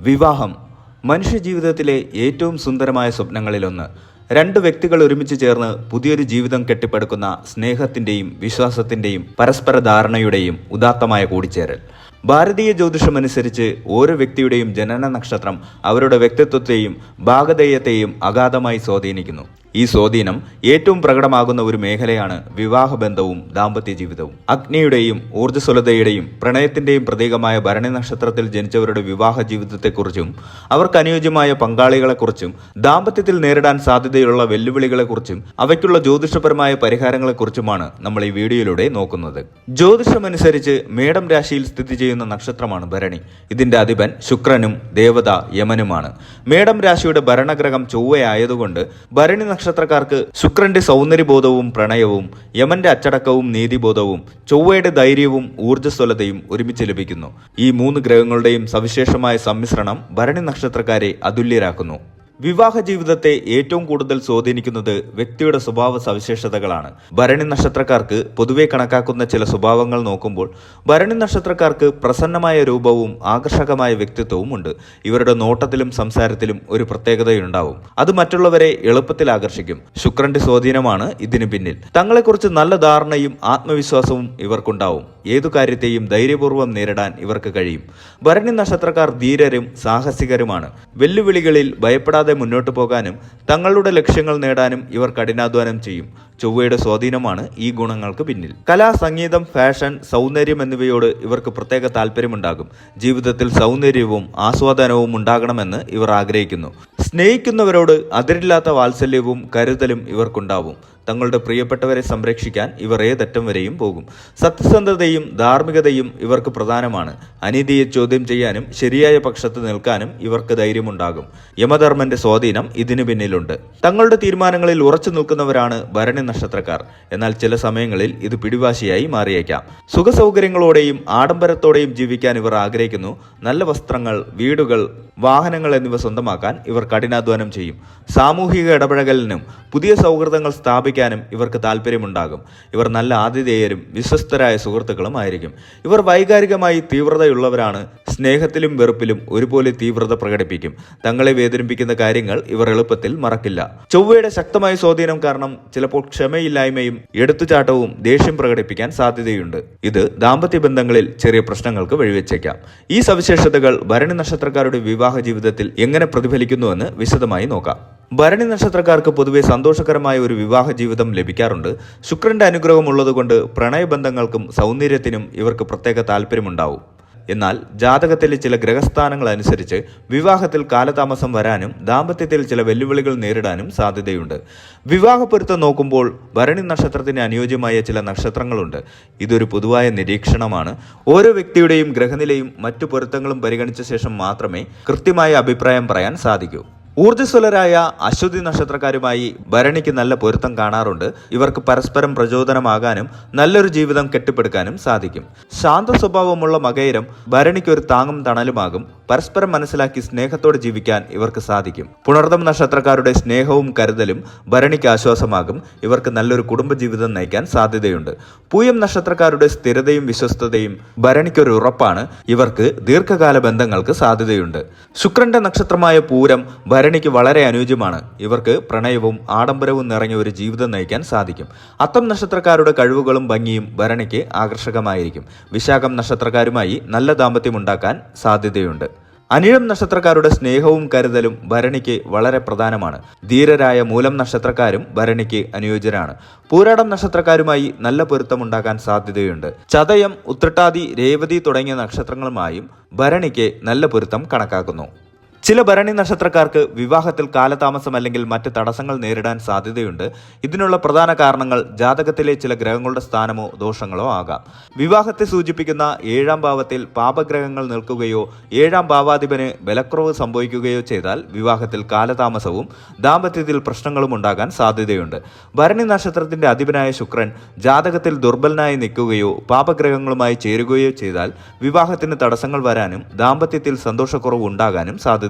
വിവാഹം മനുഷ്യജീവിതത്തിലെ ഏറ്റവും സുന്ദരമായ സ്വപ്നങ്ങളിലൊന്ന്. രണ്ട് വ്യക്തികൾ ഒരുമിച്ച് ചേർന്ന് പുതിയൊരു ജീവിതം കെട്ടിപ്പടുക്കുന്ന സ്നേഹത്തിന്റെയും വിശ്വാസത്തിന്റെയും പരസ്പര ധാരണയുടെയും ഉദാത്തമായ കൂടിച്ചേരൽ. ഭാരതീയ ജ്യോതിഷമനുസരിച്ച് ഓരോ വ്യക്തിയുടെയും ജനന നക്ഷത്രം അവരുടെ വ്യക്തിത്വത്തെയും ഭാഗധേയത്തെയും അഗാധമായി സ്വാധീനിക്കുന്നു. ഈ സ്വാധീനം ഏറ്റവും പ്രകടമാകുന്ന ഒരു മേഖലയാണ് വിവാഹബന്ധവും ദാമ്പത്യ ജീവിതവും. അഗ്നിയുടെയും ഊർജ്ജസ്വലതയുടെയും പ്രണയത്തിന്റെയും പ്രതീകമായ ഭരണി നക്ഷത്രത്തിൽ ജനിച്ചവരുടെ വിവാഹ ജീവിതത്തെക്കുറിച്ചും അവർക്ക് അനുയോജ്യമായ പങ്കാളികളെക്കുറിച്ചും ദാമ്പത്യത്തിൽ നേരിടാൻ സാധ്യതയുള്ള വെല്ലുവിളികളെക്കുറിച്ചും അവയ്ക്കുള്ള ജ്യോതിഷപരമായ പരിഹാരങ്ങളെക്കുറിച്ചുമാണ് നമ്മൾ ഈ വീഡിയോയിലൂടെ നോക്കുന്നത്. ജ്യോതിഷമനുസരിച്ച് മേടം രാശിയിൽ സ്ഥിതി ചെയ്യുന്ന നക്ഷത്രമാണ് ഭരണി. ഇതിന്റെ അധിപൻ ശുക്രനും ദേവത യമനുമാണ്. മേടം രാശിയുടെ ഭരണഗ്രഹം ചൊവ്വയായതുകൊണ്ട് ഭരണി നക്ഷത്രക്കാർക്ക് ശുക്രന്റെ സൗന്ദര്യബോധവും പ്രണയവും, യമന്റെ അച്ചടക്കവും നീതിബോധവും, ചൊവ്വയുടെ ധൈര്യവും ഊർജ്ജസ്വലതയും ഒരുമിച്ച് ലഭിക്കുന്നു. ഈ മൂന്ന് ഗ്രഹങ്ങളുടെയും സവിശേഷമായ സമ്മിശ്രണം ഭരണി നക്ഷത്രക്കാരെ അതുല്യരാക്കുന്നു. വിവാഹ ജീവിതത്തെ ഏറ്റവും കൂടുതൽ സ്വാധീനിക്കുന്നത് വ്യക്തിയുടെ സ്വഭാവ സവിശേഷതകളാണ്. ഭരണി നക്ഷത്രക്കാർക്ക് പൊതുവെ കണക്കാക്കുന്ന ചില സ്വഭാവങ്ങൾ നോക്കുമ്പോൾ ഭരണി നക്ഷത്രക്കാർക്ക് പ്രസന്നമായ രൂപവും ആകർഷകമായ വ്യക്തിത്വവും ഉണ്ട്. ഇവരുടെ നോട്ടത്തിലും സംസാരത്തിലും ഒരു പ്രത്യേകതയുണ്ടാവും. അത് മറ്റുള്ളവരെ എളുപ്പത്തിൽ ആകർഷിക്കും. ശുക്രന്റെ സ്വാധീനമാണ് ഇതിന് പിന്നിൽ. തങ്ങളെക്കുറിച്ച് നല്ല ധാരണയും ആത്മവിശ്വാസവും ഇവർക്കുണ്ടാവും. ഏതു കാര്യത്തെയും ധൈര്യപൂർവ്വം നേരിടാൻ ഇവർക്ക് കഴിയും. ഭരണി നക്ഷത്രക്കാർ ധീരരും സാഹസികരുമാണ്. വെല്ലുവിളികളിൽ ഭയപ്പെടാതെ മുന്നോട്ടു പോകാനും തങ്ങളുടെ ലക്ഷ്യങ്ങൾ നേടാനും ഇവർ കഠിനാധ്വാനം ചെയ്യും. ചൊവ്വയുടെ സ്വാധീനമാണ് ഈ ഗുണങ്ങൾക്ക് പിന്നിൽ. കല, സംഗീതം, ഫാഷൻ, സൗന്ദര്യം എന്നിവയോട് ഇവർക്ക് പ്രത്യേക താല്പര്യമുണ്ടാകും. ജീവിതത്തിൽ സൗന്ദര്യവും ആസ്വാദനവും ഉണ്ടാകണമെന്ന് ഇവർ ആഗ്രഹിക്കുന്നു. സ്നേഹിക്കുന്നവരോട് അതിരില്ലാത്ത വാത്സല്യവും കരുതലും ഇവർക്കുണ്ടാവും. തങ്ങളുടെ പ്രിയപ്പെട്ടവരെ സംരക്ഷിക്കാൻ ഇവർ ഏതറ്റം വരെയും പോകും. സത്യസന്ധതയും ധാർമ്മികതയും ഇവർക്ക് പ്രധാനമാണ്. അനീതിയെ ചോദ്യം ചെയ്യാനും ശരിയായ പക്ഷത്ത് നിൽക്കാനും ഇവർക്ക് ധൈര്യമുണ്ടാകും. യമധർമ്മന്റെ സ്വാധീനം ഇതിനു പിന്നിലുണ്ട്. തങ്ങളുടെ തീരുമാനങ്ങളിൽ ഉറച്ചു നിൽക്കുന്നവരാണ് ഭരണി നക്ഷത്രക്കാർ. എന്നാൽ ചില സമയങ്ങളിൽ ഇത് പിടിവാശിയായി മാറിയേക്കാം. സുഖസൗകര്യങ്ങളോടെയും ആഡംബരത്തോടെയും ജീവിക്കാൻ ഇവർ ആഗ്രഹിക്കുന്നു. നല്ല വസ്ത്രങ്ങൾ, വീടുകൾ, വാഹനങ്ങൾ എന്നിവ സ്വന്തമാക്കാൻ ഇവർ കഠിനാധ്വാനം ചെയ്യും. സാമൂഹിക ഇടപഴകലിനും പുതിയ സൗഹൃദങ്ങൾ സ്ഥാപിക്കാനും ഇവർക്ക് താല്പര്യമുണ്ടാകും. ഇവർ നല്ല ആതിഥേയരും വിശ്വസ്തരായ സുഹൃത്തുക്കളും ആയിരിക്കും. ഇവർ വൈകാരികമായി തീവ്രതയുള്ളവരാണ്. സ്നേഹത്തിലും വെറുപ്പിലും ഒരുപോലെ തീവ്രത പ്രകടിപ്പിക്കും. തങ്ങളെ വേദനിപ്പിക്കുന്ന കാര്യങ്ങൾ ഇവർ എളുപ്പത്തിൽ മറക്കില്ല. ചൊവ്വയുടെ ശക്തമായ സ്വാധീനം കാരണം ചിലപ്പോൾ ക്ഷമയില്ലായ്മയും എടുത്തുചാട്ടവും ദേഷ്യം പ്രകടിപ്പിക്കാൻ സാധ്യതയുണ്ട്. ഇത് ദാമ്പത്യ ബന്ധങ്ങളിൽ ചെറിയ പ്രശ്നങ്ങൾക്ക് വഴിവെച്ചേക്കാം. ഈ സവിശേഷതകൾ ഭരണി നക്ഷത്രക്കാരുടെ വിവാഹ ജീവിതത്തിൽ എങ്ങനെ പ്രതിഫലിക്കുന്നുവെന്ന് വിശദമായി നോക്കാം. ഭരണി നക്ഷത്രക്കാർക്ക് പൊതുവെ സന്തോഷകരമായ ഒരു വിവാഹ ജീവിതം ലഭിക്കാറുണ്ട്. ശുക്രന്റെ അനുഗ്രഹം ഉള്ളതുകൊണ്ട് പ്രണയബന്ധങ്ങൾക്കും സൗന്ദര്യത്തിനും ഇവർക്ക് പ്രത്യേക താല്പര്യമുണ്ടാവും. എന്നാൽ ജാതകത്തിലെ ചില ഗ്രഹസ്ഥാനങ്ങൾ അനുസരിച്ച് വിവാഹത്തിൽ കാലതാമസം വരാനും ദാമ്പത്യത്തിൽ ചില വെല്ലുവിളികൾ നേരിടാനും സാധ്യതയുണ്ട്. വിവാഹപ്പൊരുത്തം നോക്കുമ്പോൾ ഭരണി നക്ഷത്രത്തിന് അനുയോജ്യമായ ചില നക്ഷത്രങ്ങളുണ്ട്. ഇതൊരു പൊതുവായ നിരീക്ഷണമാണ്. ഓരോ വ്യക്തിയുടെയും ഗ്രഹനിലയും മറ്റു പൊരുത്തങ്ങളും പരിഗണിച്ച ശേഷം മാത്രമേ കൃത്യമായ അഭിപ്രായം പറയാൻ സാധിക്കൂ. ഊർജ്ജസ്വലരായ അശ്വതി നക്ഷത്രക്കാരുമായി ഭരണിക്ക് നല്ല പൊരുത്തം കാണാറുണ്ട്. ഇവർക്ക് പരസ്പരം പ്രചോദനമാകാനും നല്ലൊരു ജീവിതം കെട്ടിപ്പടുക്കാനും സാധിക്കും. ശാന്ത സ്വഭാവമുള്ള മകയിരം ഭരണിക്ക് ഒരു താങ്ങും തണലുമാകും. പരസ്പരം മനസ്സിലാക്കി സ്നേഹത്തോടെ ജീവിക്കാൻ ഇവർക്ക് സാധിക്കും. പുണർദം നക്ഷത്രക്കാരുടെ സ്നേഹവും കരുതലും ഭരണിക്ക് ആശ്വാസമാകും. ഇവർക്ക് നല്ലൊരു കുടുംബജീവിതം നയിക്കാൻ സാധ്യതയുണ്ട്. പൂയം നക്ഷത്രക്കാരുടെ സ്ഥിരതയും വിശ്വസ്തതയും ഭരണിക്കൊരു ഉറപ്പാണ്. ഇവർക്ക് ദീർഘകാല ബന്ധങ്ങൾക്ക് സാധ്യതയുണ്ട്. ശുക്രന്റെ നക്ഷത്രമായ പൂരം ഭരണിക്ക് വളരെ അനുയോജ്യമാണ്. ഇവർക്ക് പ്രണയവും ആഡംബരവും നിറഞ്ഞ ഒരു ജീവിതം നയിക്കാൻ സാധിക്കും. അത്തം നക്ഷത്രക്കാരുടെ കഴിവുകളും ഭംഗിയും ഭരണിക്ക് ആകർഷകമായിരിക്കും. വിശാഖം നക്ഷത്രക്കാരുമായി നല്ല ദാമ്പത്യം ഉണ്ടാക്കാൻ സാധ്യതയുണ്ട്. അനിഴം നക്ഷത്രക്കാരുടെ സ്നേഹവും കരുതലും ഭരണിക്ക് വളരെ പ്രധാനമാണ്. ധീരരായ മൂലം നക്ഷത്രക്കാരും ഭരണിക്ക് അനുയോജ്യരാണ്. പൂരാടം നക്ഷത്രക്കാരുമായി നല്ല പൊരുത്തമുണ്ടാക്കാൻ സാധ്യതയുണ്ട്. ചതയം, ഉത്രട്ടാതി, രേവതി തുടങ്ങിയ നക്ഷത്രങ്ങളുമായും ഭരണിക്ക് നല്ല പൊരുത്തം കണക്കാക്കുന്നു. ചില ഭരണി നക്ഷത്രക്കാർക്ക് വിവാഹത്തിൽ കാലതാമസം അല്ലെങ്കിൽ മറ്റ് തടസ്സങ്ങൾ നേരിടാൻ സാധ്യതയുണ്ട്. ഇതിനുള്ള പ്രധാന കാരണങ്ങൾ ജാതകത്തിലെ ചില ഗ്രഹങ്ങളുടെ സ്ഥാനമോ ദോഷങ്ങളോ ആകാം. വിവാഹത്തെ സൂചിപ്പിക്കുന്ന 7ാം ഭാവത്തിൽ പാപഗ്രഹങ്ങൾ നിൽക്കുകയോ 7ാം ഭാവാധിപന് ബലക്കുറവ് സംഭവിക്കുകയോ ചെയ്താൽ വിവാഹത്തിൽ കാലതാമസവും ദാമ്പത്യത്തിൽ പ്രശ്നങ്ങളും ഉണ്ടാകാൻ സാധ്യതയുണ്ട്. ഭരണി നക്ഷത്രത്തിന്റെ അധിപനായ ശുക്രൻ ജാതകത്തിൽ ദുർബലനായി നിൽക്കുകയോ പാപഗ്രഹങ്ങളുമായി ചേരുകയോ ചെയ്താൽ വിവാഹത്തിന് തടസ്സങ്ങൾ വരാനും ദാമ്പത്യത്തിൽ സന്തോഷക്കുറവ് ഉണ്ടാകാനും സാധ്യതയുണ്ട്.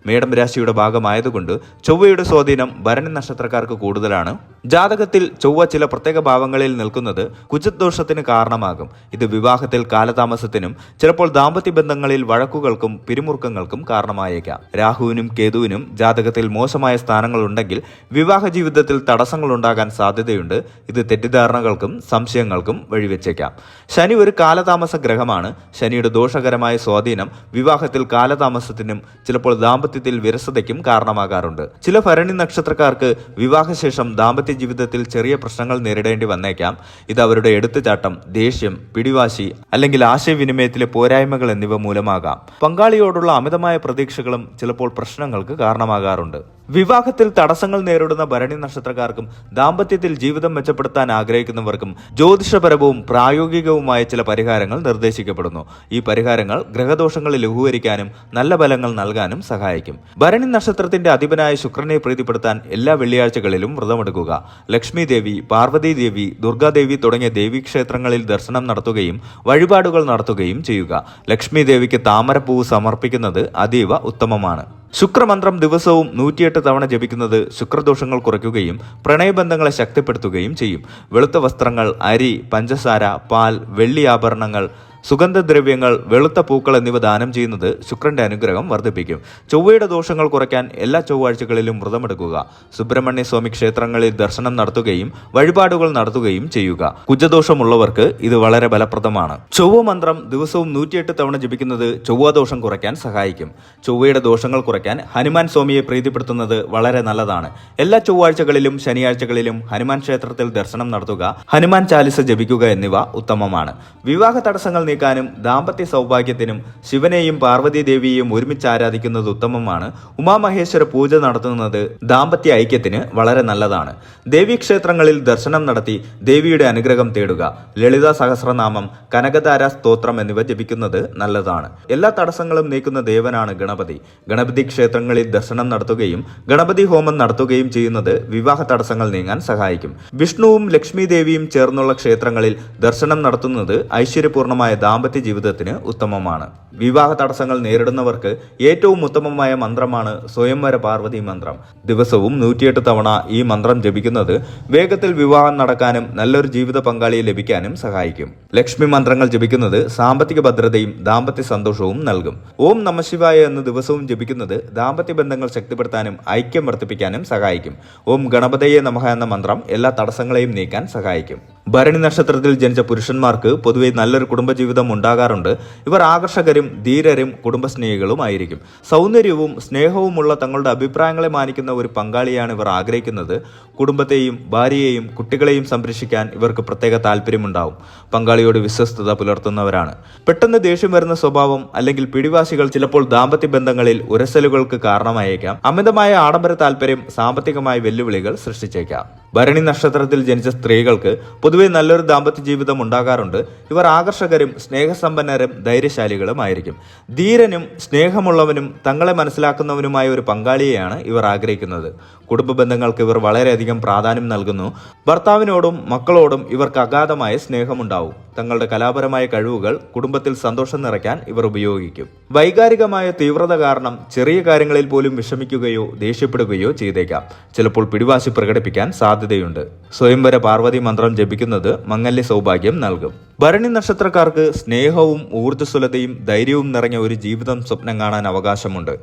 മേടം രാശിയുടെ ഭാഗമായതുകൊണ്ട് ചൊവ്വയുടെ സ്വാധീനം ഭരണി നക്ഷത്രക്കാർക്ക് കൂടുതലാണ്. ജാതകത്തിൽ ചൊവ്വ ചില പ്രത്യേക ഭാവങ്ങളിൽ നിൽക്കുന്നത് കുജത് ദോഷത്തിന് കാരണമാകും. ഇത് വിവാഹത്തിൽ കാലതാമസത്തിനും ചിലപ്പോൾ ദാമ്പത്യ ബന്ധങ്ങളിൽ വഴക്കുകൾക്കും പിരിമുറുക്കങ്ങൾക്കും കാരണമായേക്കാം. രാഹുവിനും കേതുവിനും ജാതകത്തിൽ മോശമായ സ്ഥാനങ്ങളുണ്ടെങ്കിൽ വിവാഹ ജീവിതത്തിൽ തടസ്സങ്ങൾ ഉണ്ടാകാൻ സാധ്യതയുണ്ട്. ഇത് തെറ്റിദ്ധാരണകൾക്കും സംശയങ്ങൾക്കും വഴിവെച്ചേക്കാം. ശനി ഒരു കാലതാമസ ഗ്രഹമാണ്. ശനിയുടെ ദോഷകരമായ സ്വാധീനം വിവാഹത്തിൽ കാലതാമസത്തിനും ചിലപ്പോൾ ദാമ്പത്യത്തിൽ വിരസതയ്ക്കും കാരണമാകാറുണ്ട്. ചില ഭരണി നക്ഷത്രക്കാർക്ക് വിവാഹശേഷം ദാമ്പത്യ ജീവിതത്തിൽ ചെറിയ പ്രശ്നങ്ങൾ നേരിടേണ്ടി വന്നേക്കാം. ഇത് അവരുടെ എടുത്തുചാട്ടം, ദേഷ്യം, പിടിവാശി അല്ലെങ്കിൽ ആശയവിനിമയത്തിലെ പോരായ്മകൾ എന്നിവ മൂലമാകാം. പങ്കാളിയോടുള്ള അമിതമായ പ്രതീക്ഷകളും ചിലപ്പോൾ പ്രശ്നങ്ങൾക്ക് കാരണമാകാറുണ്ട്. വിവാഹത്തിൽ തടസ്സങ്ങൾ നേരിടുന്ന ഭരണി നക്ഷത്രക്കാർക്കും ദാമ്പത്യത്തിൽ ജീവിതം മെച്ചപ്പെടുത്താൻ ആഗ്രഹിക്കുന്നവർക്കും ജ്യോതിഷപരവും പ്രായോഗികവുമായ ചില പരിഹാരങ്ങൾ നിർദ്ദേശിക്കപ്പെടുന്നു. ഈ പരിഹാരങ്ങൾ ഗ്രഹദോഷങ്ങൾ ലഘൂകരിക്കാനും നല്ല ഫലങ്ങൾ നൽകാനും സഹായിക്കും. ഭരണി നക്ഷത്രത്തിന്റെ അധിപനായ ശുക്രനെ പ്രീതിപ്പെടുത്താൻ എല്ലാ വെള്ളിയാഴ്ചകളിലും വ്രതമെടുക്കുക. ലക്ഷ്മി ദേവി, പാർവതി ദേവി, ദുർഗാദേവി തുടങ്ങിയ ദേവീക്ഷേത്രങ്ങളിൽ ദർശനം നടത്തുകയും വഴിപാടുകൾ നടത്തുകയും ചെയ്യുക. ലക്ഷ്മി ദേവിക്ക് താമരപ്പൂവ് സമർപ്പിക്കുന്നത് അതീവ ഉത്തമമാണ്. ശുക്രമന്ത്രം ദിവസവും 108 തവണ ജപിക്കുന്നത് ശുക്രദോഷങ്ങൾ കുറയ്ക്കുകയും പ്രണയബന്ധങ്ങളെ ശക്തിപ്പെടുത്തുകയും ചെയ്യും. വെളുത്ത വസ്ത്രങ്ങൾ, അരി, പഞ്ചസാര, പാൽ, വെള്ളി ആഭരണങ്ങൾ, സുഗന്ധദ്രവ്യങ്ങൾ, വെളുത്ത പൂക്കൾ എന്നിവ ദാനം ചെയ്യുന്നത് ശുക്രന്റെ അനുഗ്രഹം വർദ്ധിപ്പിക്കും. ചൊവ്വയുടെ ദോഷങ്ങൾ കുറയ്ക്കാൻ എല്ലാ ചൊവ്വാഴ്ചകളിലും വ്രതമെടുക്കുക. സുബ്രഹ്മണ്യ സ്വാമി ക്ഷേത്രങ്ങളിൽ ദർശനം നടത്തുകയും വഴിപാടുകൾ നടത്തുകയും ചെയ്യുക. കുജദോഷമുള്ളവർക്ക് ഇത് വളരെ ഫലപ്രദമാണ്. ചൊവ്വ മന്ത്രം ദിവസവും 108 തവണ ജപിക്കുന്നത് ചൊവ്വാദോഷം കുറയ്ക്കാൻ സഹായിക്കും. ചൊവ്വയുടെ ദോഷങ്ങൾ കുറയ്ക്കാൻ ഹനുമാൻ സ്വാമിയെ പ്രീതിപ്പെടുത്തുന്നത് വളരെ നല്ലതാണ്. എല്ലാ ചൊവ്വാഴ്ചകളിലും ശനിയാഴ്ചകളിലും ഹനുമാൻ ക്ഷേത്രത്തിൽ ദർശനം നടത്തുക, ഹനുമാൻ ചാലിസ ജപിക്കുക എന്നിവ ഉത്തമമാണ്. വിവാഹ തടസ്സങ്ങൾ നീക്കാനും ദാമ്പത്യ സൗഭാഗ്യത്തിനും ശിവനെയും പാർവതി ദേവിയെയും ഒരുമിച്ച് ആരാധിക്കുന്നത് ഉത്തമമാണ്. ഉമാമഹേശ്വര പൂജ നടത്തുന്നത് ദാമ്പത്യ ഐക്യത്തിന് വളരെ നല്ലതാണ്. ദേവീക്ഷേത്രങ്ങളിൽ ദർശനം നടത്തി ദേവിയുടെ അനുഗ്രഹം തേടുക. ലളിതാ സഹസ്രനാമം, കനകധാര സ്തോത്രം എന്നിവ ജപിക്കുന്നത് നല്ലതാണ്. എല്ലാ തടസ്സങ്ങളും നീക്കുന്ന ദേവനാണ് ഗണപതി. ഗണപതി ക്ഷേത്രങ്ങളിൽ ദർശനം നടത്തുകയും ഗണപതി ഹോമം നടത്തുകയും ചെയ്യുന്നത് വിവാഹ തടസ്സങ്ങൾ നീങ്ങാൻ സഹായിക്കും. വിഷ്ണുവും ലക്ഷ്മി ദേവിയും ചേർന്നുള്ള ക്ഷേത്രങ്ങളിൽ ദർശനം നടത്തുന്നത് ഐശ്വര്യപൂർണമായ ദാമ്പത്യ ജീവിതത്തിന് ഉത്തമമാണ്. വിവാഹ തടസ്സങ്ങൾ നേരിടുന്നവർക്ക് ഏറ്റവും ഉത്തമമായ മന്ത്രമാണ് സ്വയംവര പാർവതി മന്ത്രം. ദിവസവും 108 തവണ ഈ മന്ത്രം ജപിക്കുന്നത് വേഗത്തിൽ വിവാഹം നടക്കാനും നല്ലൊരു ജീവിത പങ്കാളിയെ ലഭിക്കാനും സഹായിക്കും. ലക്ഷ്മി മന്ത്രങ്ങൾ ജപിക്കുന്നത് സാമ്പത്തിക ഭദ്രതയും ദാമ്പത്യ സന്തോഷവും നൽകും. ഓം നമഃശിവായ എന്ന് ദിവസവും ജപിക്കുന്നത് ദാമ്പത്യ ബന്ധങ്ങൾ ശക്തിപ്പെടുത്താനും ഐക്യം വർദ്ധിപ്പിക്കാനും സഹായിക്കും. ഓം ഗണപതയെ നമഃ എന്ന മന്ത്രം എല്ലാ തടസ്സങ്ങളെയും നീക്കാൻ സഹായിക്കും. ഭരണി നക്ഷത്രത്തിൽ ജനിച്ച പുരുഷന്മാർക്ക് പൊതുവെ നല്ലൊരു കുടുംബജീവിതം ഉണ്ടാകാറുണ്ട്. ഇവർ ആകർഷകരും ധീരരും കുടുംബസ്നേഹികളുമായിരിക്കും. സൗന്ദര്യവും സ്നേഹവുമുള്ള തങ്ങളുടെ അഭിപ്രായങ്ങളെ മാനിക്കുന്ന ഒരു പങ്കാളിയാണ് ഇവർ ആഗ്രഹിക്കുന്നത്. കുടുംബത്തെയും ഭാര്യയെയും കുട്ടികളെയും സംരക്ഷിക്കാൻ ഇവർക്ക് പ്രത്യേക താല്പര്യമുണ്ടാവും. പങ്കാളിയോട് വിശ്വസ്തത പുലർത്തുന്നവരാണ്. പെട്ടെന്ന് ദേഷ്യം വരുന്ന സ്വഭാവം അല്ലെങ്കിൽ പിടിവാശികൾ ചിലപ്പോൾ ദാമ്പത്യ ബന്ധങ്ങളിൽ ഉരസലുകൾക്ക് കാരണമായേക്കാം. അമിതമായ ആഡംബര താല്പര്യം സാമ്പത്തികമായ വെല്ലുവിളികൾ സൃഷ്ടിച്ചേക്കാം. ഭരണി നക്ഷത്രത്തിൽ ജനിച്ച സ്ത്രീകൾക്ക് പൊതുവെ നല്ലൊരു ദാമ്പത്യ ജീവിതം ഉണ്ടാകാറുണ്ട്. ഇവർ ആകർഷകരും സ്നേഹസമ്പന്നരും ധൈര്യശാലികളുമായിരിക്കും. ധീരനും സ്നേഹമുള്ളവനും തങ്ങളെ മനസ്സിലാക്കുന്നവനുമായ ഒരു പങ്കാളിയെയാണ് ഇവർ ആഗ്രഹിക്കുന്നത്. കുടുംബ ബന്ധങ്ങൾക്ക് ഇവർ വളരെയധികം പ്രാധാന്യം നൽകുന്നു. ഭർത്താവിനോടും മക്കളോടും ഇവർക്ക് അഗാധമായ സ്നേഹമുണ്ടാവും. തങ്ങളുടെ കലാപരമായ കഴിവുകൾ കുടുംബത്തിൽ സന്തോഷം നിറയ്ക്കാൻ ഇവർ ഉപയോഗിക്കും. വൈകാരികമായ തീവ്രത കാരണം ചെറിയ കാര്യങ്ങളിൽ പോലും വിഷമിക്കുകയോ ദേഷ്യപ്പെടുകയോ ചെയ്തേക്കാം. ചിലപ്പോൾ പിടിവാശി പ്രകടിപ്പിക്കാൻ സാധ്യതയുണ്ട്. സ്വയംവര പാർവതി മന്ത്രം ജപിക്കുന്നത് മംഗല്യ സൗഭാഗ്യം നൽകും. ഭരണി നക്ഷത്രക്കാർക്ക് സ്നേഹവും ഊർജ്ജസ്വലതയും ധൈര്യവും നിറഞ്ഞ ഒരു ജീവിതം സ്വപ്നം കാണാൻ അവകാശമുണ്ട്.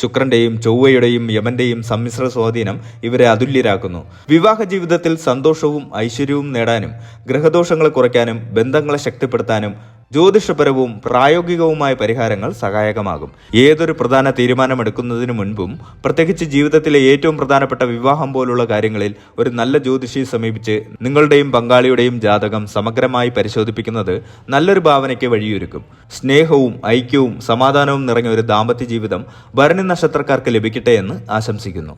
ശുക്രന്റെയും ചൊവ്വയുടെയും യമന്റെയും സമ്മിശ്ര സ്വാധീനം ഇവരെ അതുല്യരാക്കുന്നു. വിവാഹ ജീവിതത്തിൽ സന്തോഷവും ഐശ്വര്യവും നേടാനും ഗ്രഹദോഷങ്ങളെ കുറയ്ക്കാനും ബന്ധങ്ങളെ ശക്തിപ്പെടുത്താനും ജ്യോതിഷപരവും പ്രായോഗികവുമായ പരിഹാരങ്ങൾ സഹായകമാകും. ഏതൊരു പ്രധാന തീരുമാനമെടുക്കുന്നതിനു മുൻപും, പ്രത്യേകിച്ച് ജീവിതത്തിലെ ഏറ്റവും പ്രധാനപ്പെട്ട വിവാഹം പോലുള്ള കാര്യങ്ങളിൽ ഒരു നല്ല ജ്യോതിഷിയെ സമീപിച്ച് നിങ്ങളുടെയും പങ്കാളിയുടെയും ജാതകം സമഗ്രമായി പരിശോധിപ്പിക്കുന്നത് നല്ലൊരു ഭാവനയ്ക്ക് വഴിയൊരുക്കും. സ്നേഹവും ഐക്യവും സമാധാനവും നിറഞ്ഞ ഒരു ദാമ്പത്യ ജീവിതം ഭരണി നക്ഷത്രക്കാർക്ക് ലഭിക്കട്ടെ എന്ന് ആശംസിക്കുന്നു.